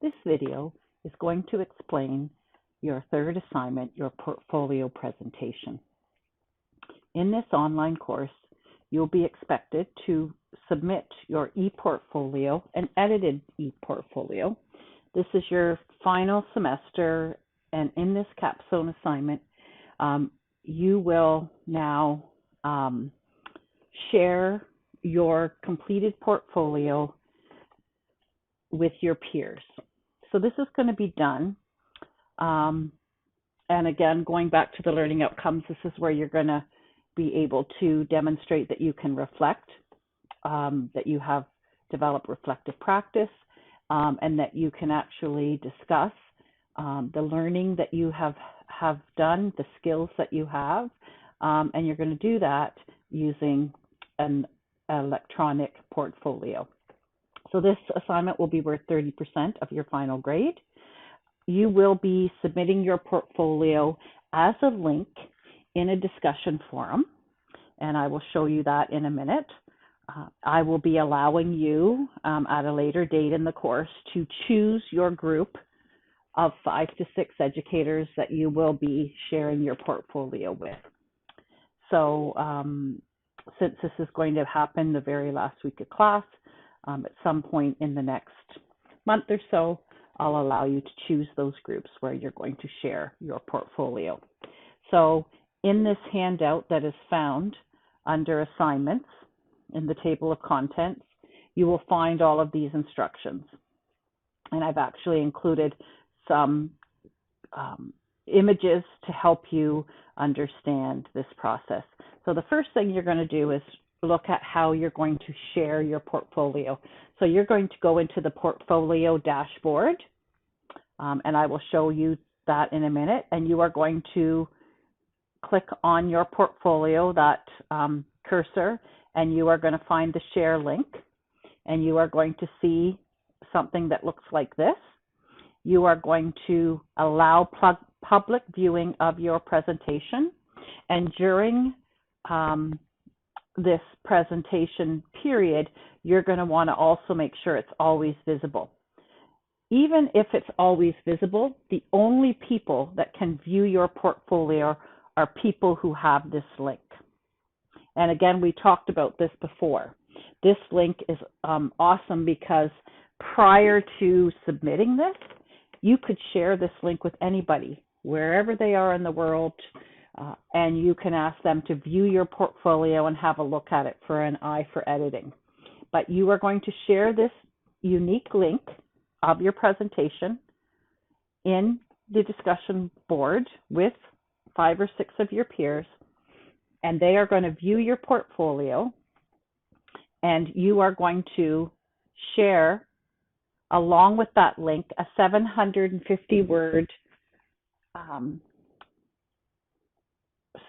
This video is going to explain your third assignment, your portfolio presentation. In this online course, you'll be expected to submit your e-portfolio, an edited e-portfolio. This is your final semester, and in this capstone assignment, you will now share your completed portfolio with your peers. So this is going to be done. And again, going back to the learning outcomes, this is where you're going to be able to demonstrate that you can reflect, that you have developed reflective practice, and that you can actually discuss the learning that you have done, the skills that you have, and you're going to do that using an electronic portfolio. So this assignment will be worth 30% of your final grade. You will be submitting your portfolio as a link in a discussion forum, and I will show you that in a minute. I will be allowing you at a later date in the course to choose your group of 5 to 6 educators that you will be sharing your portfolio with. So since this is going to happen the very last week of class, at some point in the next month or so, I'll allow you to choose those groups where you're going to share your portfolio. So in this handout that is found under assignments in the table of contents, you will find all of these instructions. And I've actually included some images to help you understand this process. So the first thing you're going to do is look at how you're going to share your portfolio. So you're going to go into the portfolio dashboard, and I will show you that in a minute. And you are going to click on your portfolio, that cursor, and you are going to find the share link, and you are going to see something that looks like this. You are going to allow public viewing of your presentation, and during this presentation period, you're going to want to also make sure it's always visible. Even if it's always visible, the only people that can view your portfolio are people who have this link. And again, we talked about this before. This link is awesome because prior to submitting this, you could share this link with anybody, wherever they are in the world, and you can ask them to view your portfolio and have a look at it for an eye for editing. But you are going to share this unique link of your presentation in the discussion board with 5 or 6 of your peers, and they are going to view your portfolio, and you are going to share, along with that link, a 750-word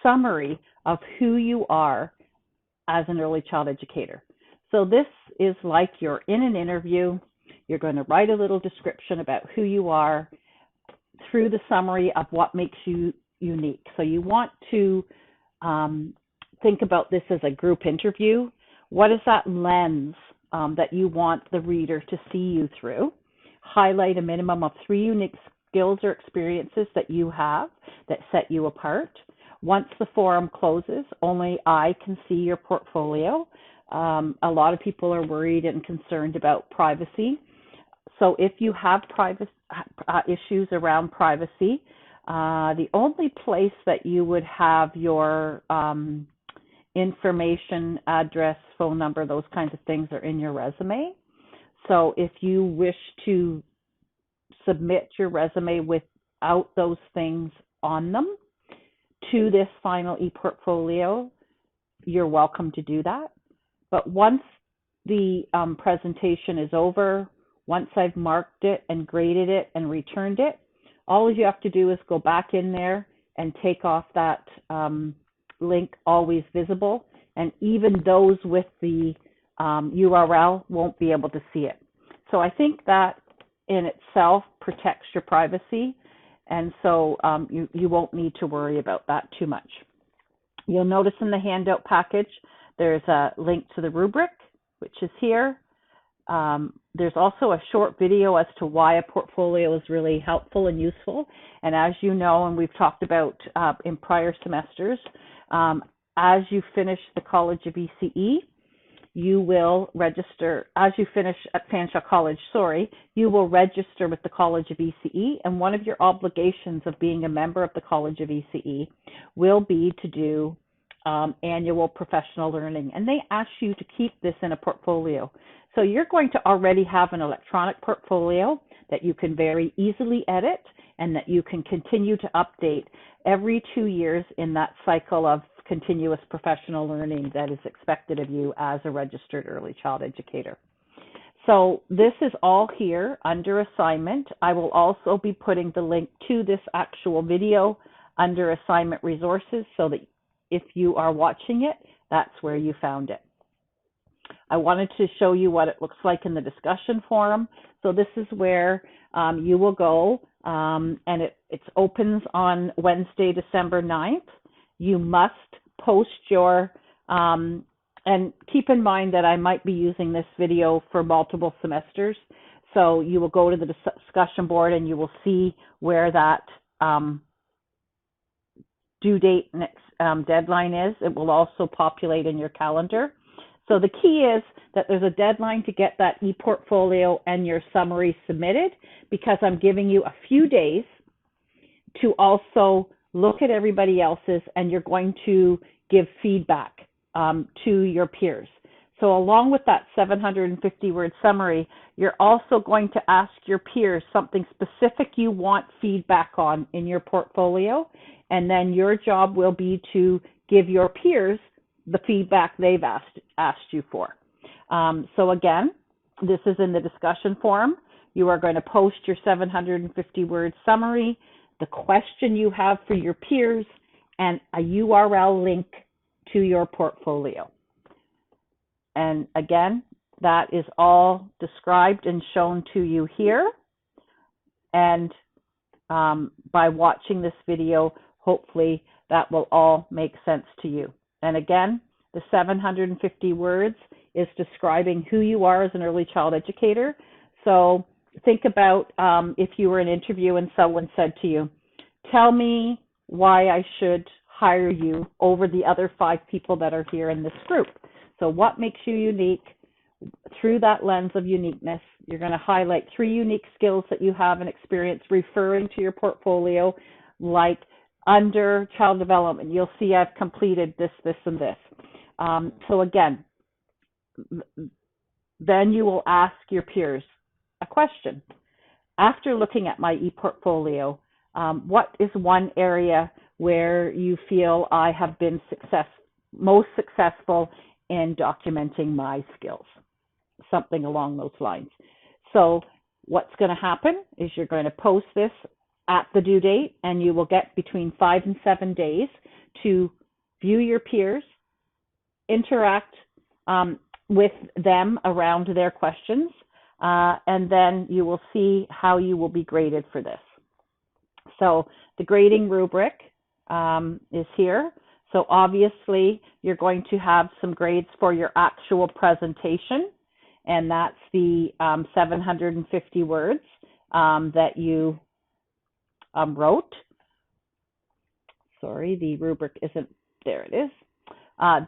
summary of who you are as an early child educator. So this is like you're in an interview. You're going to write a little description about who you are through the summary of what makes you unique. So you want to think about this as a group interview. What is that lens that you want the reader to see you through? Highlight a minimum of 3 unique skills or experiences that you have that set you apart. Once the forum closes, only I can see your portfolio. A lot of people are worried and concerned about privacy. So if you have issues around privacy, the only place that you would have your information, address, phone number, those kinds of things are in your resume. So if you wish to submit your resume without those things on them to this final e-portfolio, you're welcome to do that. But once the presentation is over, once I've marked it and graded it and returned it, all you have to do is go back in there and take off that link always visible, and even those with the URL won't be able to see it. So I think that in itself protects your privacy, and so you won't need to worry about that too much. You'll notice in the handout package there's a link to the rubric, which is here. There's also a short video as to why a portfolio is really helpful and useful. And as you know, and we've talked about in prior semesters, as you finish the College of ECE, you will register, as you finish at Fanshawe College, you will register with the College of ECE, and one of your obligations of being a member of the College of ECE will be to do annual professional learning, and they ask you to keep this in a portfolio. So you're going to already have an electronic portfolio that you can very easily edit and that you can continue to update every 2 years in that cycle of continuous professional learning that is expected of you as a registered early child educator. So this is all here under assignment. I will also be putting the link to this actual video under assignment resources so that if you are watching it, that's where you found it. I wanted to show you what it looks like in the discussion forum. So this is where you will go, and it opens on Wednesday, December 9th. You must post your, and keep in mind that I might be using this video for multiple semesters. So you will go to the discussion board and you will see where that due date next deadline is. It will also populate in your calendar. So the key is that there's a deadline to get that e-portfolio and your summary submitted, because I'm giving you a few days to also look at everybody else's, and you're going to give feedback to your peers. So along with that 750-word summary, you're also going to ask your peers something specific you want feedback on in your portfolio, and then your job will be to give your peers the feedback they've asked you for. So again, this is in the discussion forum. You are going to post your 750-word summary, the question you have for your peers, and a URL link to your portfolio. And again, that is all described and shown to you here. And by watching this video, hopefully that will all make sense to you. And again, the 750 words is describing who you are as an early child educator. So think about if you were in an interview and someone said to you, tell me why I should hire you over the other 5 people that are here in this group. So what makes you unique? Through that lens of uniqueness, you're going to highlight 3 unique skills that you have and experience, referring to your portfolio, like under child development, you'll see I've completed this, this, and this. So again, then you will ask your peers a question. After looking at my e-portfolio, what is one area where you feel I have been most successful in documenting my skills? Something along those lines. So what's going to happen is you're going to post this at the due date, and you will get between 5 and 7 days to view your peers, interact with them around their questions, and then you will see how you will be graded for this. So the grading rubric is here. So obviously you're going to have some grades for your actual presentation, and that's the 750 words that you wrote. Sorry, the rubric isn't, there it is.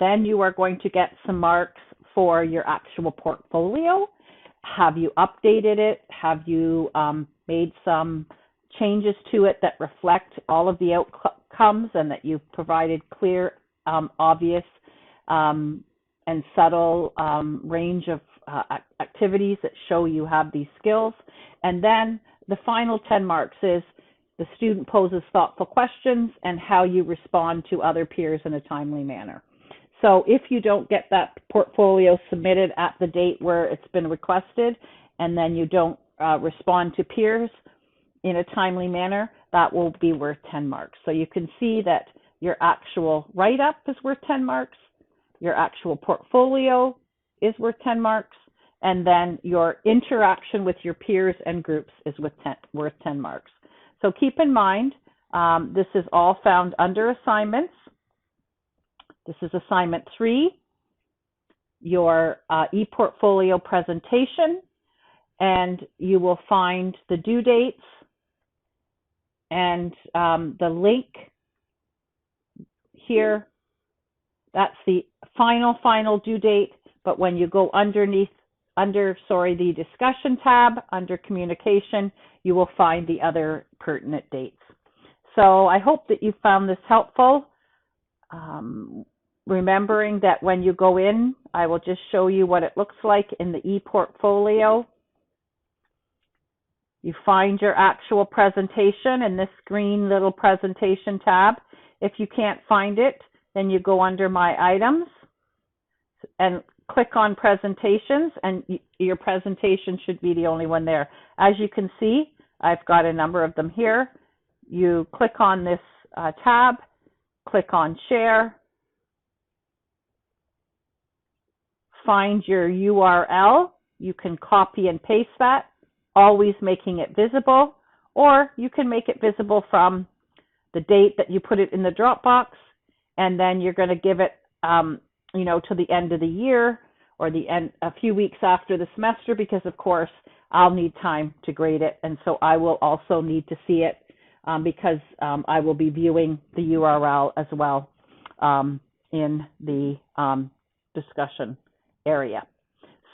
Then you are going to get some marks for your actual portfolio. Have you updated it? Have you made some changes to it that reflect all of the outcomes, and that you've provided clear, obvious, and subtle range of activities that show you have these skills? And then the final 10 marks is the student poses thoughtful questions and how you respond to other peers in a timely manner. So if you don't get that portfolio submitted at the date where it's been requested, and then you don't respond to peers in a timely manner, that will be worth 10 marks. So you can see that your actual write-up is worth 10 marks, your actual portfolio is worth 10 marks, and then your interaction with your peers and groups is worth 10 marks. So keep in mind, this is all found under assignments. This is assignment 3. your ePortfolio presentation, and you will find the due dates and the link here. That's the final due date, but when you go under the discussion tab, under communication, you will find the other pertinent dates. So I hope that you found this helpful. Remembering that when you go in, I will just show you what it looks like in the ePortfolio. You find your actual presentation in this green little presentation tab. If you can't find it, then you go under My Items and click on Presentations, and your presentation should be the only one there. As you can see, I've got a number of them here. You click on this tab, click on Share, find your URL. You can copy and paste that, always making it visible, or you can make it visible from the date that you put it in the Dropbox, and then you're going to give it, to the end of the year or a few weeks after the semester, because of course I'll need time to grade it, and so I will also need to see it because I will be viewing the URL as well in the discussion area.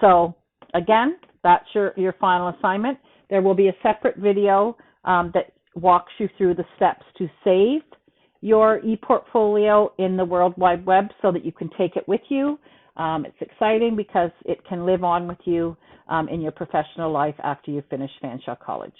So again, that's your final assignment. There will be a separate video that walks you through the steps to save your ePortfolio in the World Wide Web so that you can take it with you. It's exciting because it can live on with you in your professional life after you finish Fanshawe College.